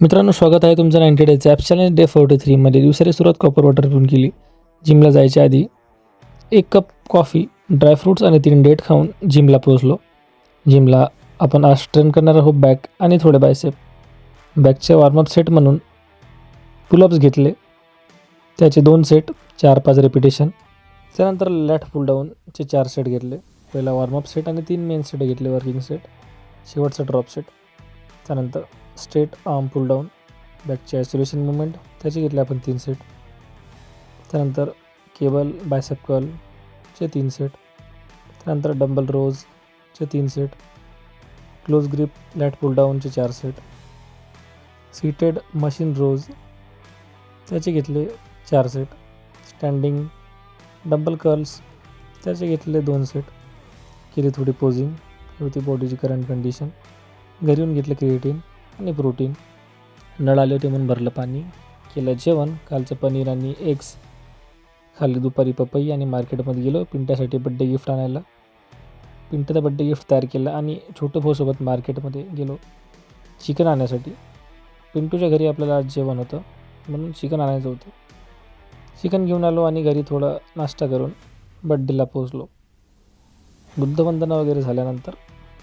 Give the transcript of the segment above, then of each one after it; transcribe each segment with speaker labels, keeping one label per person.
Speaker 1: मित्रांनो, स्वागत आहे तुमचं 90 डेजच्या ॲप चॅलेंज डे 43 मध्ये. दिवसाची सुरुवात कॉपर वॉटर पिऊन केली. जिमला जायच्या आधी 1 कप कॉफी, ड्रायफ्रूट्स आणि 3 डेट खाऊन जिमला पोहोचलो. जिमला आपण आज ट्रेन करणार आहोत बॅक आणि थोडे बायसेप. बॅकचे वॉर्मअप सेट म्हणून पुलअप्स घेतले, त्याचे 2 सेट 4-5 रिपिटेशन. त्यानंतर लॅट पुल डाऊनचे 4 सेट घेतले. पहिला वॉर्मअप सेट आणि 3 मेन सेट घेतले, वर्किंग सेट. शेवटचा ड्रॉप सेट. त्यानंतर straight arm pull down, बॅकची isolation movement, त्याचे घेतले आपण 3 सेट. त्यानंतर केबल बायसेप कर्लचे 3 सेट. त्यानंतर डंबल रोजचे 3 सेट. क्लोज ग्रिप लॅट पुल डाऊनचे 4 सेट. सीटेड मशीन रोज, त्याचे घेतले 4 सेट. स्टँडिंग डंबल कर्ल्स, त्याचे घेतले 2 सेट. केली थोडी पोजिंग, होती बॉडीची करंट कंडिशन. घरी येऊन घेतलं क्रिएटिन आणि प्रोटीन. नळ आले होते म्हणून भरलं पाणी. केलं जेवण. कालचं पनीर आणि एग्स खाल्ली. दुपारी पपई आणि मार्केटमध्ये गेलो पिंट्यासाठी बड्डे गिफ्ट आणायला. पिंट्याचा बड्डे गिफ्ट तयार केलं आणि छोटं भाऊसोबत मार्केटमध्ये गेलो चिकन आणण्यासाठी. पिंटूच्या घरी आपल्याला आज जेवण होतं म्हणून चिकन आणायचं होतं. चिकन घेऊन आलो आणि घरी थोडा नाश्ता करून बड्डेला पोहोचलो. बुद्धवंदना वगैरे झाल्यानंतर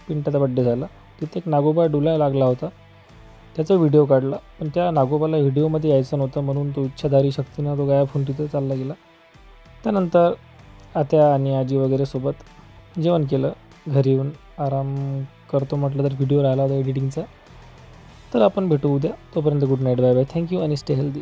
Speaker 1: पिंट्याचा बड्डे झाला. तिथे एक नागोबा डुला लागला होता, त्याचा व्हिडिओ काढला. पण त्या नागोबाला व्हिडिओमध्ये यायचं नव्हतं म्हणून तो इच्छाधारी शक्तीनं तो गायब होऊन तिथं चालला गेला. त्यानंतर आत्या आणि आजी वगैरे सोबत जेवण केलं. घरी येऊन आराम करतो म्हटलं तर व्हिडिओ राहिला होता एडिटिंगचा. तर आपण भेटू उद्या. तोपर्यंत good night, bye bye, thank you आणि स्टे हेल्दी.